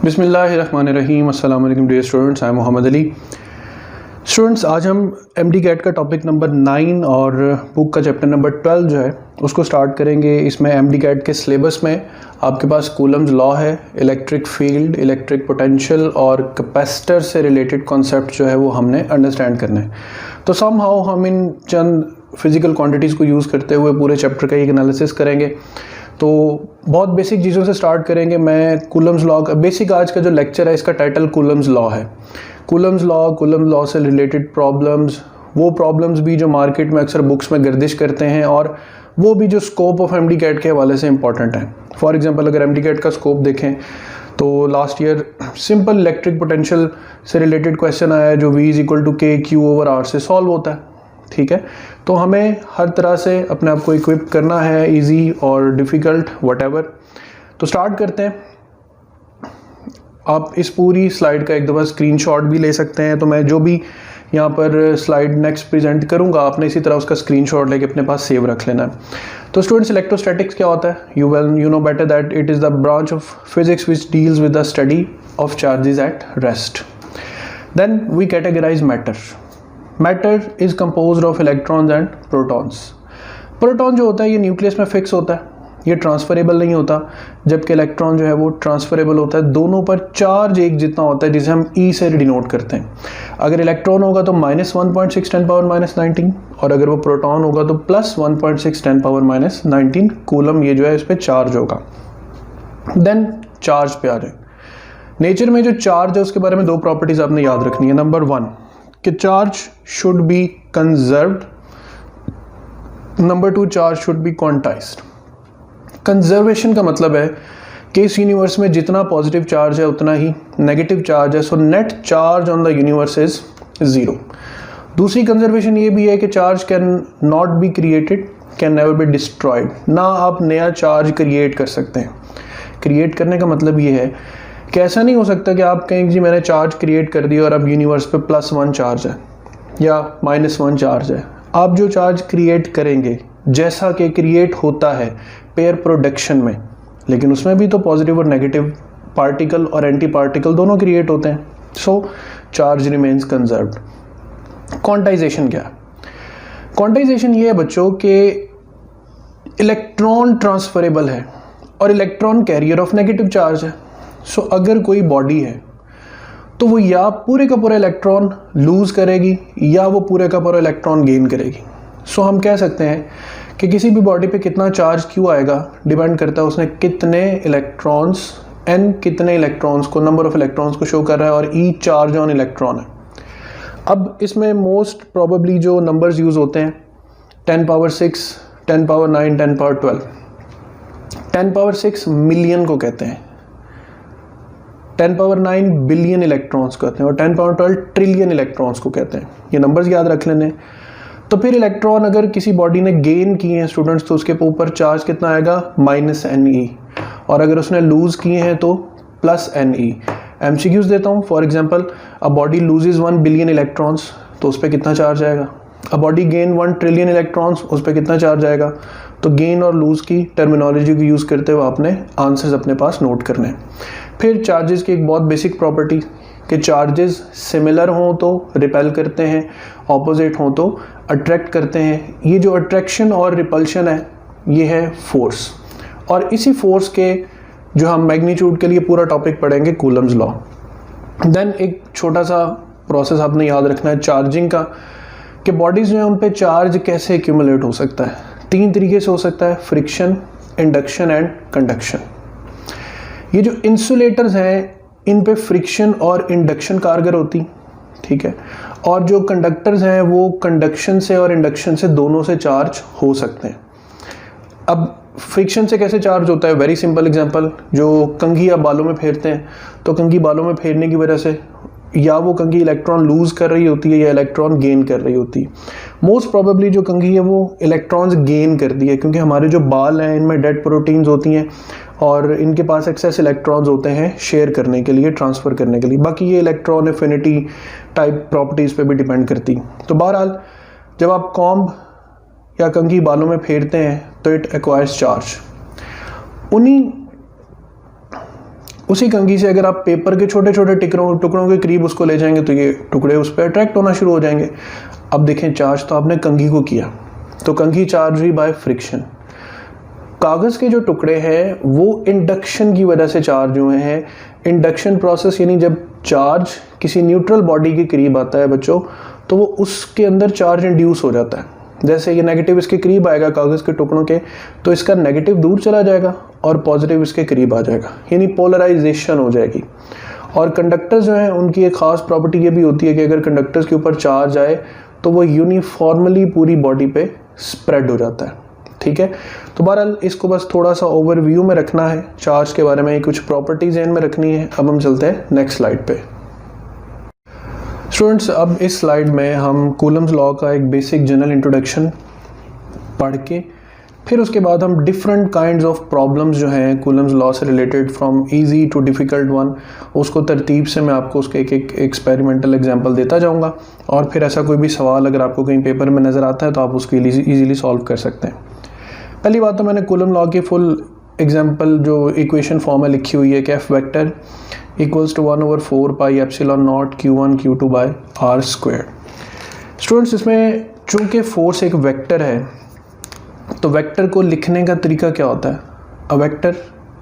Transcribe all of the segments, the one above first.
बिस्मिल्लाहिर्रहमानिर्रहीम। अस्सलाम वालेकुम dear students, I am Mohammad Ali. Students, आज हम एमडी कैट का टॉपिक नंबर 9 और बुक का चैप्टर नंबर 12 जो है उसको स्टार्ट करेंगे। इसमें एमडी कैट के सिलेबस में आपके पास कूलम्स लॉ है, इलेक्ट्रिक फील्ड, इलेक्ट्रिक पोटेंशियल और कैपेसिटर से रिलेटेड कॉन्सेप्ट जो है वो हमने अंडरस्टैंड करना है। तो समहाउ हम इन चंद फिज़िकल क्वांटिटीज़ को यूज़ करते हुए पूरे चैप्टर का एक एनालिसिस करेंगे। तो बहुत बेसिक चीज़ों से स्टार्ट करेंगे। मैं कूलम्स लॉ का बेसिक आज का जो लेक्चर है इसका टाइटल कूलम्स लॉ है। कूलम्स लॉ से रिलेटेड प्रॉब्लम्स, वो प्रॉब्लम्स भी जो मार्केट में अक्सर बुक्स में गर्दिश करते हैं और वो भी जो स्कोप ऑफ एमडी कैट के हवाले से इंपॉर्टेंट है। फॉर एग्जांपल अगर एमडी कैट का स्कोप देखें तो last year simple electric potential से रिलेटेड क्वेश्चन आया है जो V इज इक्वल टू के क्यू ओवर आर से सॉल्व होता है। ठीक है, तो हमें हर तरह से अपने आप को इक्विप करना है, इजी और डिफ़िकल्ट व्हाटएवर। तो स्टार्ट करते हैं। आप इस पूरी स्लाइड का एक दफ़ा स्क्रीनशॉट भी ले सकते हैं। तो मैं जो भी यहाँ पर स्लाइड नेक्स्ट प्रेजेंट करूँगा आपने इसी तरह उसका स्क्रीनशॉट लेके अपने पास सेव रख लेना है। तो स्टूडेंट्स, इलेक्ट्रोस्टैटिक्स क्या होता है? You know better that it is the branch of physics which deals with the study of charges at rest. Then we categorise matter. Matter is composed of electrons and protons. Proton जो होता है ये nucleus में fix होता है, ये transferable नहीं होता, जबकि इलेक्ट्रॉन जो है वो ट्रांसफरेबल होता है। दोनों पर चार्ज एक जितना होता है जिसे हम ई से डिनोट करते हैं। अगर इलेक्ट्रॉन होगा तो -1.6 10 - 19 और अगर वो प्रोटॉन होगा तो +1.6 10 - 19 कूलम ये जो है इस पर चार्ज होगा। देन चार्ज पे आ जाए। नेचर में जो चार्ज है उसके बारे में दो प्रॉपर्टीज आपने याद रखनी है। नंबर 1 कि charge should be conserved. Number 2 charge should be quantized. Conservation का मतलब है कि इस यूनिवर्स में जितना पॉजिटिव चार्ज है उतना ही नेगेटिव चार्ज है, so net charge on the universe is 0। दूसरी कंजर्वेशन ये भी है कि charge can not be created, can never be destroyed. ना आप नया चार्ज क्रिएट कर सकते हैं। क्रिएट करने का मतलब ये है कि ऐसा नहीं हो सकता कि आप कहें जी मैंने चार्ज क्रिएट कर दिया और अब यूनिवर्स पे +1 चार्ज है या -1 चार्ज है। आप जो चार्ज क्रिएट करेंगे जैसा कि क्रिएट होता है पेयर प्रोडक्शन में, लेकिन उसमें भी तो पॉजिटिव और नेगेटिव पार्टिकल और एंटी पार्टिकल दोनों क्रिएट होते हैं। सो चार्ज रिमेन्स कंजर्व्ड। क्वांटाइजेशन क्या है? क्वांटाइजेशन ये है बच्चों कि इलेक्ट्रॉन ट्रांसफरेबल है और electron carrier of negative charge है। सो अगर कोई बॉडी है तो वो या पूरे का पूरा इलेक्ट्रॉन लूज करेगी या वो पूरे का पूरा इलेक्ट्रॉन गेन करेगी। सो हम कह सकते हैं कि किसी भी बॉडी पे कितना चार्ज क्यों आएगा डिपेंड करता है उसने कितने इलेक्ट्रॉन्स, एन कितने इलेक्ट्रॉन्स को, नंबर ऑफ इलेक्ट्रॉन्स को शो कर रहा है और ई चार्ज ऑन इलेक्ट्रॉन है। अब इसमें मोस्ट प्रोबेबली जो नंबर्स यूज होते हैं 10⁻6, 10⁻9, 10⁻12। 10⁻6 मिलियन को कहते हैं, 10⁻9 बिलियन इलेक्ट्रॉन्स कहते हैं और 10⁻12 ट्रिलियन इलेक्ट्रॉन्स को कहते हैं। ये नंबर्स याद रख लेने। तो फिर इलेक्ट्रॉन अगर किसी बॉडी ने गेन किए हैं स्टूडेंट्स तो उसके ऊपर चार्ज कितना आएगा? -Ne। और अगर उसने लूज किए हैं तो +Ne। MCQs देता हूँ। For example a body loses 1 billion electrons तो उस पर कितना चार्ज आएगा? A body gain 1 trillion electrons उस पर कितना चार्ज आएगा? तो गेन और लूज की टर्मिनोलॉजी को यूज़ करते हुए आपने आंसर्स अपने पास नोट करने हैं। फिर चार्जेस की एक बहुत बेसिक प्रॉपर्टी कि चार्जेस सिमिलर हों तो रिपेल करते हैं, ऑपोजिट हों तो अट्रैक्ट करते हैं। ये जो अट्रैक्शन और रिपल्शन है ये है फोर्स, और इसी फोर्स के जो हम मैग्नीट्यूड के लिए पूरा टॉपिक पढ़ेंगे कूलम्स लॉ। देन एक छोटा सा प्रोसेस आपने याद रखना है चार्जिंग का कि बॉडीज़ जो है उन पे चार्ज कैसे एक्यूमुलेट हो सकता है। 3 तरीके से हो सकता है, फ्रिक्शन, इंडक्शन एंड कंडक्शन। ये जो इंसुलेटर्स हैं इन पे फ्रिक्शन और इंडक्शन कारगर होती, ठीक है, और जो कंडक्टर्स हैं वो कंडक्शन से और इंडक्शन से दोनों से चार्ज हो सकते हैं। अब फ्रिक्शन से कैसे चार्ज होता है? वेरी सिंपल एग्जांपल, जो कंघी आप बालों में फेरते हैं तो कंघी बालों में फेरने की वजह से या वो कंघी इलेक्ट्रॉन लूज कर रही होती है या इलेक्ट्रॉन गेन कर रही होती है। मोस्ट प्रोबेबली जो कंघी है वो इलेक्ट्रॉन्स गेन करती है क्योंकि हमारे जो बाल हैं इनमें डेड प्रोटीन्स होती हैं और इनके पास एक्सेस इलेक्ट्रॉन्स होते हैं शेयर करने के लिए, ट्रांसफ़र करने के लिए। बाकी ये इलेक्ट्रॉन एफिनिटी टाइप प्रॉपर्टीज़ पे भी डिपेंड करती। तो बहरहाल जब आप कॉम्ब या कंघी बालों में फेरते हैं तो इट एक्वायर्स चार्ज। उसी कंघी से अगर आप पेपर के छोटे छोटे टुकड़ों के करीब उसको ले जाएंगे तो ये टुकड़े उस पर अट्रैक्ट होना शुरू हो जाएंगे। अब देखें, चार्ज तो आपने कंघी को किया, तो कंघी चार्ज हुई बाय फ्रिक्शन। कागज़ के जो टुकड़े हैं वो इंडक्शन की वजह से चार्ज हुए हैं। इंडक्शन प्रोसेस यानी जब चार्ज किसी न्यूट्रल बॉडी के करीब आता है बच्चों, तो वो उसके अंदर चार्ज इंड्यूस हो जाता है। जैसे ये नेगेटिव इसके करीब आएगा कागज़ के टुकड़ों के, तो इसका नेगेटिव दूर चला जाएगा और पॉजिटिव इसके करीब आ जाएगा, यानी पोलराइजेशन हो जाएगी। और कंडक्टर्स जो हैं उनकी एक ख़ास प्रॉपर्टी ये भी होती है कि अगर कंडक्टर्स के ऊपर चार्ज आए तो वो यूनिफॉर्मली पूरी बॉडी पे स्प्रेड हो जाता है। ठीक है, तो बहरहाल इसको बस थोड़ा सा ओवरव्यू में रखना है, चार्ज के बारे में कुछ प्रॉपर्टीज ध्यान में रखनी है। अब हम चलते हैं नेक्स्ट स्लाइड पे। स्टूडेंट्स, अब इस स्लाइड में हम कूलम्स लॉ का एक बेसिक जनरल इंट्रोडक्शन पढ़ के फिर उसके बाद हम डिफरेंट काइंड्स ऑफ प्रॉब्लम्स जो हैं कूलम्स लॉ से related from easy too difficult one, उसको तरतीब से मैं आपको उसके एक एक एक्सपेरिमेंटल एग्जांपल देता जाऊंगा। और फिर ऐसा कोई भी सवाल अगर आपको कहीं पेपर में नज़र आता है तो आप उसको ईजीली सॉल्व कर सकते हैं। पहली बात तो मैंने कूलम लॉ की फुल एग्जांपल जो इक्वेशन फॉर्म में लिखी हुई है कि F vector equals to 1/4 pi epsilon naught Q1 Q2 by R square. Students, इसमें चूंकि फोर्स एक वेक्टर है तो वेक्टर को लिखने का तरीका क्या होता है? A vector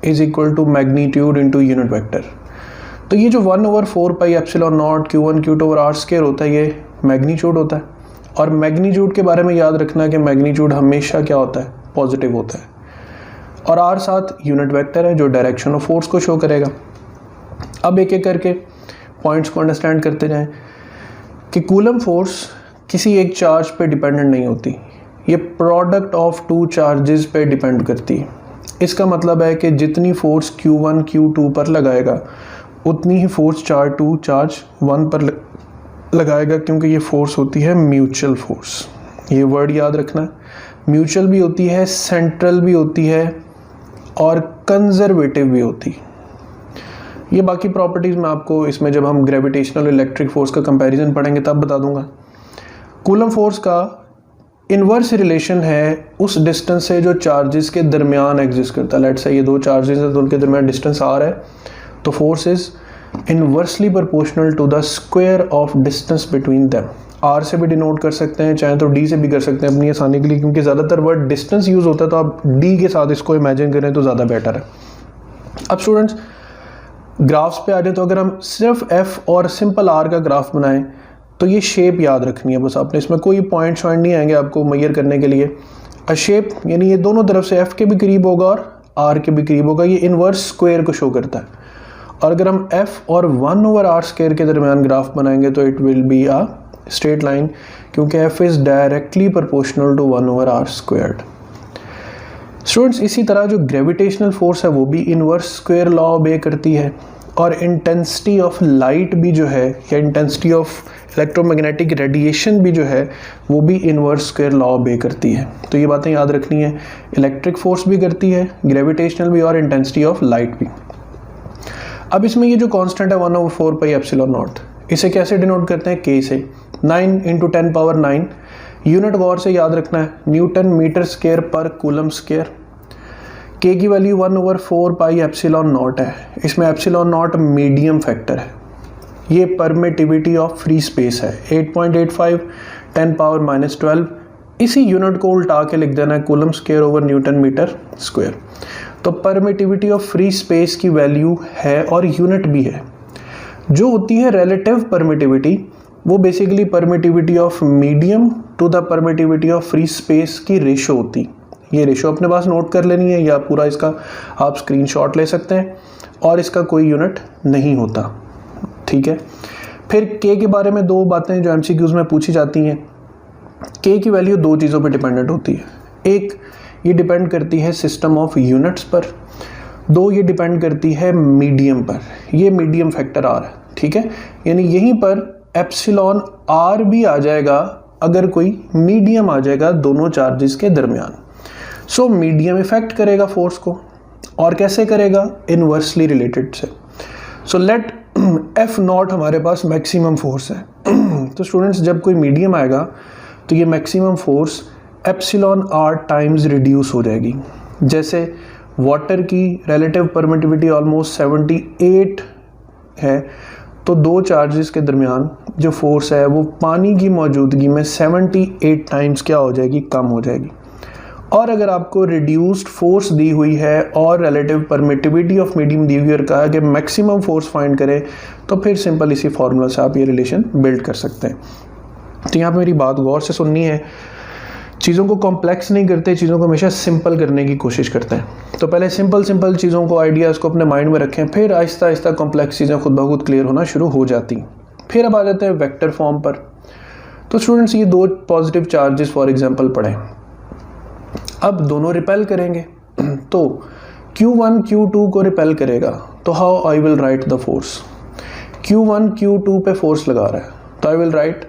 is equal to magnitude into unit vector. तो ये जो 1/4 pi epsilon naught Q1 Q2 over R square होता है ये मैग्नीट्यूड होता है। और मैग्नीट्यूड के बारे में याद रखना कि मैग्नीट्यूड हमेशा क्या होता है? पॉजिटिव होता है। और आर साथ यूनिट वेक्टर है जो डायरेक्शन ऑफ फोर्स को शो करेगा। अब एक एक करके पॉइंट्स को अंडरस्टैंड करते जाएं कि कूलम फोर्स किसी एक चार्ज पे डिपेंडेंट नहीं होती, ये प्रोडक्ट ऑफ टू चार्जेस पे डिपेंड करती है। इसका मतलब है कि जितनी फोर्स Q1 Q2 पर लगाएगा उतनी ही फोर्स चार्ज 1 पर लगाएगा, क्योंकि ये फोर्स होती है म्यूचुअल फोर्स। ये वर्ड याद रखना है, म्यूचुअल भी होती है, सेंट्रल भी होती है और कंजर्वेटिव भी होती है। ये बाकी प्रॉपर्टीज़ मैं आपको इसमें जब हम ग्रेविटेशनल इलेक्ट्रिक फोर्स का कंपैरिजन पढ़ेंगे तब बता दूंगा। कूलम फोर्स का इन्वर्स रिलेशन है उस डिस्टेंस से जो चार्जेस के दरमियान एग्जिस्ट करता है। लेट्स से ये दो चार्जेस हैं तो उनके दरमियान डिस्टेंस आर है, तो force is inversely proportional to the square of distance between them. R से भी डिनोट कर सकते हैं, चाहे तो डी से भी कर सकते हैं अपनी आसानी के लिए, क्योंकि ज़्यादातर वर्ड डिस्टेंस यूज़ होता है तो आप डी के साथ इसको इमेजिन करें तो ज़्यादा बेटर है। अब स्टूडेंट्स, ग्राफ्स पे आ जाए तो अगर हम सिर्फ एफ और सिंपल आर का ग्राफ बनाएं तो ये शेप याद रखनी है बस आपने, इसमें कोई पॉइंट नहीं आएंगे आपको मैयर करने के लिए। अ शेप यानी ये दोनों तरफ से एफ के भी करीब होगा और आर के भी करीब होगा, ये इन्वर्स स्क्वायर को शो करता है। और अगर हम एफ और 1/r स्क्वायर के दरमियान ग्राफ बनाएंगे तो it will be a straight line, क्योंकि F is directly proportional to 1/r squared. Students, इसी तरह जो ग्रेविटेशनल फोर्स है वो भी इन्वर्स स्क्वायर लॉ ओबे करती है, और इंटेंसिटी ऑफ लाइट भी जो है या इंटेंसिटी ऑफ इलेक्ट्रोमैग्नेटिक रेडिएशन भी जो है वो भी इन्वर्स स्क्वायर लॉ ओबे करती है। तो ये बातें याद रखनी है, इलेक्ट्रिक फोर्स भी करती है, ग्रेविटेशनल भी और इंटेंसिटी ऑफ लाइट भी। अब इसमें ये जो कांस्टेंट है 1/4 पाई एप्सिलॉन नॉट, इसे कैसे डिनोट करते हैं? K से। 9 × 10⁹, यूनिट गौर से याद रखना है, न्यूटन मीटर स्क्वायर पर कूलम स्क्वायर। K की वैल्यू 1/4 पाई एप्सिलॉन नॉट है, इसमें एप्सिलॉन नॉट मीडियम फैक्टर है। ये परमिटिविटी ऑफ फ्री स्पेस है, 8.85 10⁻⁻12। इसी यूनिट को उल्टा के लिख देना है coulomb square over newton metre square. तो परमिटिविटी ऑफ फ्री स्पेस की वैल्यू है और यूनिट भी है। जो होती है रिलेटिव परमिटिविटी, वो basically permittivity of medium to the permittivity of free space की रेशो होती। ये रेशो अपने पास नोट कर लेनी है, या पूरा इसका आप स्क्रीनशॉट ले सकते हैं, और इसका कोई यूनिट नहीं होता। ठीक है, फिर K के बारे में दो बातें जो MCQs में पूछी जाती हैं। K की वैल्यू दो चीज़ों पर डिपेंडेंट होती है, एक ये डिपेंड करती है सिस्टम ऑफ यूनिट्स पर, दो ये डिपेंड करती है मीडियम पर। ये मीडियम फैक्टर R है, ठीक है, यानी यहीं पर एप्सिलॉन R भी आ जाएगा अगर कोई मीडियम आ जाएगा दोनों चार्जेस के दरमियान। सो मीडियम इफेक्ट करेगा फोर्स को, और कैसे करेगा? इनवर्सली रिलेटेड से। सो लेट F0 हमारे पास मैक्सिमम फोर्स है। तो स्टूडेंट्स, जब कोई मीडियम आएगा तो ये maximum force epsilon R times reduce हो जाएगी। जैसे वाटर की रिलेटिव परमिटिविटी ऑलमोस्ट 78 है, तो दो चार्जेस के दरमियान जो फोर्स है वो पानी की मौजूदगी में 78 टाइम्स क्या हो जाएगी, कम हो जाएगी। और अगर आपको रिड्यूस्ड फोर्स दी हुई है और रिलेटिव परमिटिविटी ऑफ मीडियम दी हुई है और कहा कि मैक्सिमम फोर्स फाइंड करें, तो फिर सिंपल इसी फार्मूला से आप ये रिलेशन बिल्ड कर सकते हैं। तो यहाँ पे मेरी बात गौर से सुननी है, चीज़ों को कॉम्प्लेक्स नहीं करते, चीज़ों को हमेशा सिंपल करने की कोशिश करते हैं। तो पहले सिंपल चीज़ों को, आइडियाज़ को अपने माइंड में रखें, फिर आहिस्ता आहिस्ता कॉम्प्लेक्स चीज़ें खुद ब खुद क्लियर होना शुरू हो जाती। फिर अब आ जाते हैं वेक्टर फॉर्म पर। तो स्टूडेंट्स ये दो पॉजिटिव चार्जेस फॉर एग्जांपल पढ़ें, अब दोनों रिपेल करेंगे, तो Q1 Q2 को रिपेल करेगा, तो how I will write the force. Q1 Q2 पे फोर्स लगा रहा है, तो I will write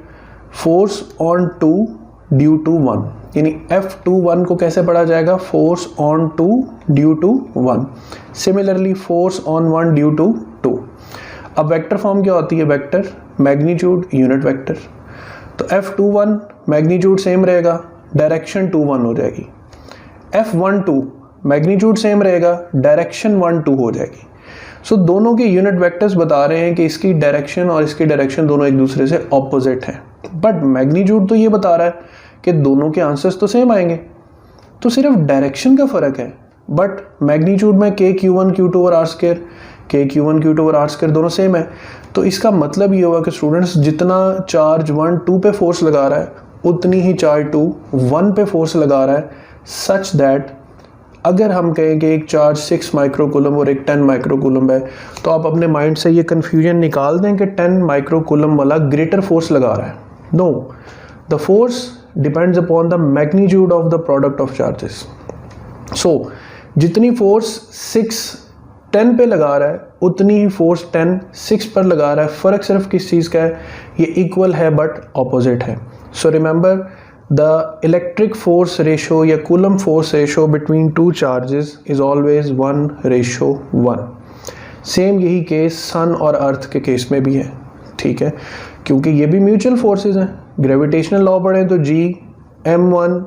force on 2 due to 1, यानी F21 को कैसे पढ़ा जाएगा, force on 2 due to 1। Similarly force on 1 due to 2। अब वेक्टर फॉर्म क्या होती है, वेक्टर मैग्नीट्यूड यूनिट वेक्टर, तो F21 मैग्नीट्यूड सेम रहेगा, डायरेक्शन 2 1 हो जाएगी। F12 मैग्नीट्यूड सेम रहेगा, डायरेक्शन 1 2 हो जाएगी। सो दोनों के यूनिट वेक्टर्स बता रहे हैं कि इसकी डायरेक्शन और इसकी डायरेक्शन दोनों एक दूसरे से ऑपोजिट हैं, बट मैग्नीट्यूड तो ये बता रहा है कि दोनों के आंसर्स तो सेम आएंगे, तो सिर्फ डायरेक्शन का फर्क है। बट मैग्नीट्यूड में K Q1 Q2 और R², K Q1 Q2 और R² दोनों सेम है। तो इसका मतलब ये होगा कि स्टूडेंट्स जितना चार्ज 1 2 पे फोर्स लगा रहा है, उतनी ही चार्ज 2 1 पे फोर्स लगा रहा है, सच दैट अगर हम कहें कि एक चार्ज 6 माइक्रोकूलम और एक 10 माइक्रोकूलम है, तो आप अपने माइंड से ये कन्फ्यूजन निकाल दें कि 10 माइक्रोकूलम वाला ग्रेटर फोर्स लगा रहा है। No, the force depends upon the magnitude of the product of charges. So जितनी फोर्स 6 10 पे लगा रहा है, उतनी ही फोर्स 10 6 पर लगा रहा है। फ़र्क सिर्फ किस चीज़ का है, ये इक्वल है बट ऑपोजिट है। So remember the electric force ratio या coulomb force ratio between two charges is always 1:1। Same यही केस सन और अर्थ के केस में भी है, ठीक है, क्योंकि ये भी म्यूचुअल फोर्सेस हैं। ग्रेविटेशनल लॉ पढ़ें तो G m1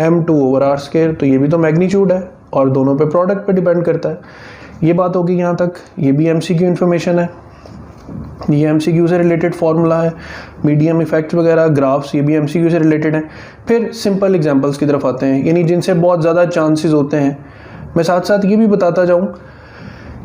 m2 over r², तो ये भी तो मैग्नीट्यूड है और दोनों पे प्रोडक्ट पे डिपेंड करता है। ये बात होगी यहाँ तक, ये भी MCQ इन्फॉर्मेशन है, ये MCQ से रिलेटेड फार्मूला है। मीडियम इफेक्ट वगैरह ग्राफ्स ये भी MCQ से रिलेटेड हैं। फिर सिंपल एग्जांपल्स की तरफ आते हैं, यानी जिनसे बहुत ज़्यादा चांसेस होते हैं। मैं साथ साथ ये भी बताता जाऊँ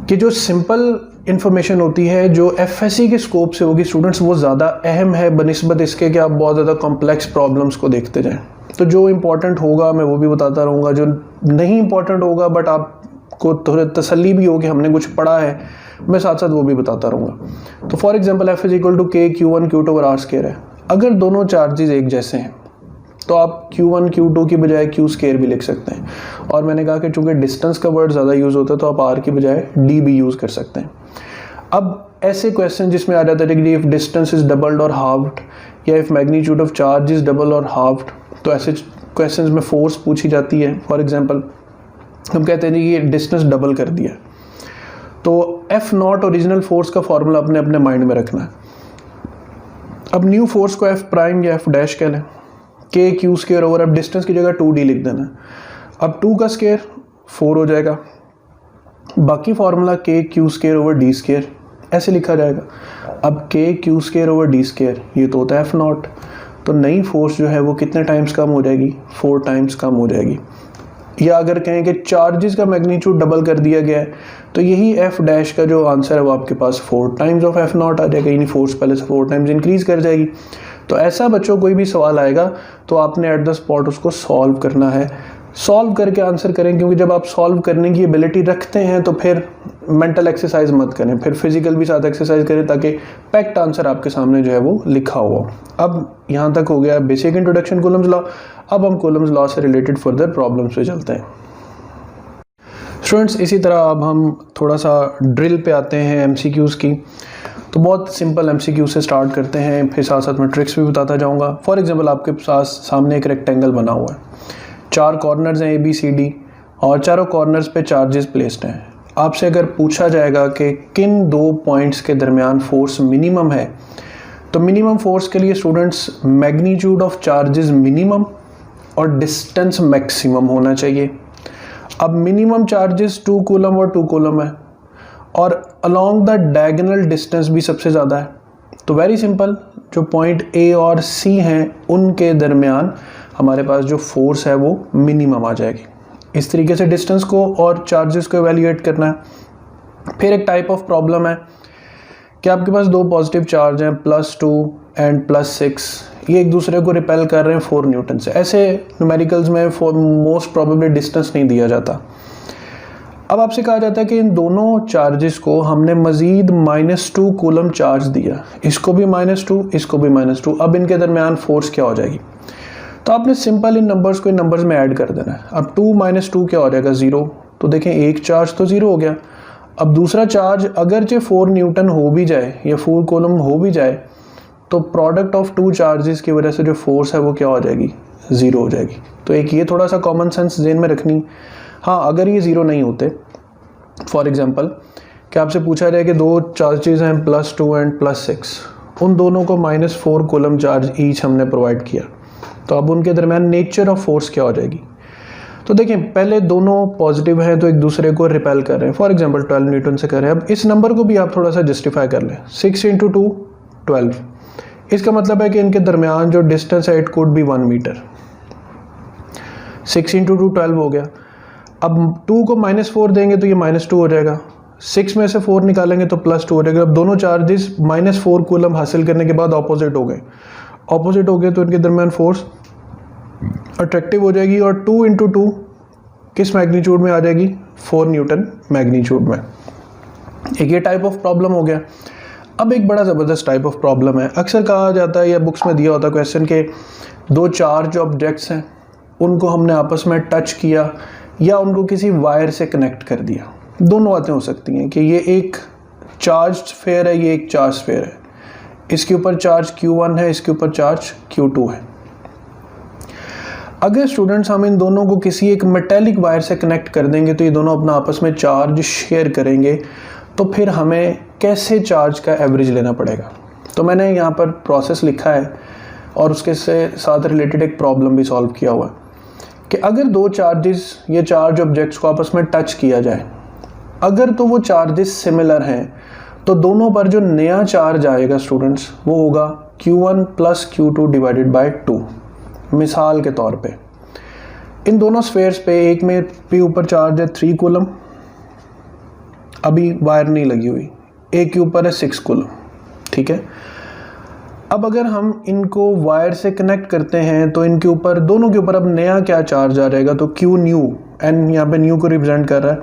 कि जो सिंपल इन्फॉर्मेशन होती है जो FSC के स्कोप से होगी स्टूडेंट्स, वो ज़्यादा अहम है बनिस्बत इसके कि आप बहुत ज़्यादा कॉम्प्लेक्स प्रॉब्लम्स को देखते जाएँ। तो जो इम्पोर्टेंट होगा मैं वो भी बताता रहूँगा, जो नहीं इम्पोर्टेंट होगा बट आपको थोड़ी तसल्ली भी हो कि हमने कुछ पढ़ा है, मैं साथ साथ वो भी बताता रहूँगा। तो for example F = K Q1 Q2 और R² है। अगर दोनों चार्जेस एक जैसे हैं तो आप Q1 Q2 की बजाय Q² भी लिख सकते हैं। और मैंने कहा कि चूँकि डिस्टेंस का वर्ड ज़्यादा यूज़ होता है तो आप R की बजाय D भी यूज़ कर सकते हैं। अब ऐसे क्वेश्चन जिसमें आ जाता है कि इफ़ डिस्टेंस इज़ डबल्ड और हाफ्ड, या if magnitude of charge is double और हाफ्ड, तो ऐसे क्वेश्चन में फोर्स पूछी जाती है। फॉर एग्जाम्पल हम कहते हैं जी ये डिस्टेंस डबल कर दिया, तो F0 ओरिजिनल फोर्स का फॉर्मूला अपने अपने माइंड में रखना है। अब न्यू फोर्स को F' या F' कह लें, K Q² ओवर, अब डिस्टेंस की जगह 2D लिख देना। अब 2 का स्क्वायर 4 हो जाएगा, बाकी formula K Q² over D² ऐसे लिखा जाएगा। अब K Q² ओवर D², ये तो होता है F0, तो नई फोर्स जो है वो कितने टाइम्स कम हो जाएगी, 4 टाइम्स कम हो जाएगी। या अगर कहें कि चार्जेस का मैग्नीट्यूड डबल कर दिया गया है, तो यही F' का जो आंसर है वो आपके पास 4 टाइम्स ऑफ F0 आ जाएगा, यानी फोर्स पहले से 4 टाइम्स इंक्रीज कर जाएगी। तो ऐसा बच्चों कोई भी सवाल आएगा तो आपने एट द स्पॉट उसको सॉल्व करना है, सॉल्व करके आंसर करें, क्योंकि जब आप सॉल्व करने की एबिलिटी रखते हैं तो फिर मेंटल एक्सरसाइज मत करें, फिर फिजिकल भी साथ एक्सरसाइज करें ताकि पैक्ट आंसर आपके सामने जो है वो लिखा हुआ। अब यहाँ तक हो गया बेसिक इंट्रोडक्शन कूलम्स लॉ। अब हम कूलम्स लॉ से रिलेटेड फर्दर प्रॉब्लम्स पे चलते हैं। स्टूडेंट्स इसी तरह अब हम थोड़ा सा ड्रिल पे आते हैं MCQs की। तो बहुत सिंपल MCQ से स्टार्ट करते हैं, फिर साथ साथ मैं ट्रिक्स भी बताता जाऊँगा। फॉर एग्जाम्पल आपके पास सामने एक रेक्टेंगल बना हुआ है, 4 कॉर्नर्स हैं ABCD और चारों कॉर्नर्स पे चार्जेस प्लेस्ड हैं। आपसे अगर पूछा जाएगा कि किन 2 पॉइंट्स के दरमियान फोर्स मिनिमम है, तो मिनिमम फोर्स के लिए students magnitude of charges minimum और डिस्टेंस मैक्सिमम होना चाहिए। अब मिनिमम चार्जेस 2 कूलम और 2 कूलम है और अलोंग द डायगोनल डिस्टेंस भी सबसे ज़्यादा है, तो वेरी सिंपल, जो पॉइंट ए और सी हैं उनके दरमियान हमारे पास जो फोर्स है वो मिनिमम आ जाएगी। इस तरीके से डिस्टेंस को और चार्जेस को एवेल्यूएट करना है। फिर एक टाइप ऑफ प्रॉब्लम है कि आपके पास दो पॉजिटिव चार्ज हैं +2 एंड +6, ये एक दूसरे को रिपेल कर रहे हैं 4 न्यूटन से। ऐसे न्यूमेरिकल्स में मोस्ट प्रोबेबली डिस्टेंस नहीं दिया जाता। अब आपसे कहा जाता है कि इन दोनों चार्जेस को हमने मज़ीद -2 कूलम चार्ज दिया, इसको भी -2, इसको भी -2। अब इनके दरमियान फोर्स क्या हो जाएगी? तो आपने सिंपल इन नंबर्स को इन नंबर्स में ऐड कर देना है। अब 2 - 2 क्या हो जाएगा? 0। तो देखें एक चार्ज तो 0 हो गया। अब दूसरा चार्ज अगरचे 4 न्यूटन हो भी जाए या 4 कूलम हो भी जाए, तो प्रोडक्ट ऑफ 2 चार्जेस की वजह से जो फोर्स है वो क्या हो जाएगी? 0 हो जाएगी। तो एक ये थोड़ा सा कॉमन सेंस ज़हन में रखनी। हाँ, अगर ये 0 नहीं होते, फॉर एग्जांपल कि आपसे पूछा जाए कि दो चार्जेस हैं +2 एंड +6, उन दोनों को -4 कूलम चार्ज ईच हमने प्रोवाइड किया, तो अब उनके दरमियान नेचर ऑफ फोर्स क्या हो जाएगी? तो देखिए, पहले दोनों पॉजिटिव हैं तो एक दूसरे को रिपेल कर रहे हैं, फॉर एग्जांपल 12 न्यूटन से कर रहे हैं। अब इस नंबर को भी आप थोड़ा सा जस्टिफाई कर लें, 6 × 2 12। इसका मतलब है कि इनके दरमियान जो डिस्टेंस है इट कुड बी 1 मीटर। 6 × 2 12 हो गया। अब 2 को -4 देंगे तो ये -2 हो जाएगा, 6 में से 4 निकालेंगे तो +2 हो जाएगा। अब दोनों चार्जेस -4 कूलम हासिल करने के बाद ऑपोजिट हो गए, तो इनके दरमियान फोर्स अट्रैक्टिव हो जाएगी और 2 × 2 किस मैग्नीट्यूड में आ जाएगी? 4 न्यूटन मैग्नीट्यूड में। एक ये टाइप ऑफ प्रॉब्लम हो गया। अब एक बड़ा ज़बरदस्त टाइप ऑफ प्रॉब्लम है, अक्सर कहा जाता है या बुक्स में दिया होता है क्वेश्चन के दो चार्ज ऑब्जेक्ट्स हैं, उनको हमने आपस में टच किया या उनको किसी वायर से कनेक्ट कर दिया। दोनों बातें हो सकती हैं कि ये एक चार्ज स्फीयर है, ये एक चार्ज स्फीयर है, इसके ऊपर चार्ज Q1 है, इसके ऊपर चार्ज Q2 है। अगर स्टूडेंट्स हम इन दोनों को किसी एक मेटेलिक वायर से कनेक्ट कर देंगे तो ये दोनों अपना आपस में चार्ज शेयर करेंगे, तो फिर हमें कैसे चार्ज का एवरेज लेना पड़ेगा? तो मैंने यहाँ पर प्रोसेस लिखा है और उसके साथ रिलेटेड एक प्रॉब्लम भी सॉल्व किया हुआ है कि अगर दो चार्जेस ये चार्ज ऑब्जेक्ट्स को आपस में टच किया जाए, अगर तो वो चार्जेस सिमिलर हैं तो दोनों पर जो नया चार्ज आएगा स्टूडेंट्स वो होगा Q1 + Q2 / 2। मिसाल के तौर पे इन दोनों स्फीयर्स पे एक में भी ऊपर चार्ज है 3 कूलम, अभी वायर नहीं लगी हुई, एक के ऊपर है 6 कूलम, ठीक है। अब अगर हम इनको वायर से कनेक्ट करते हैं तो इनके ऊपर, दोनों के ऊपर अब नया क्या चार्ज आ जाएगा? तो Q न्यू, एन यहाँ पे न्यू को रिप्रेजेंट कर रहा है,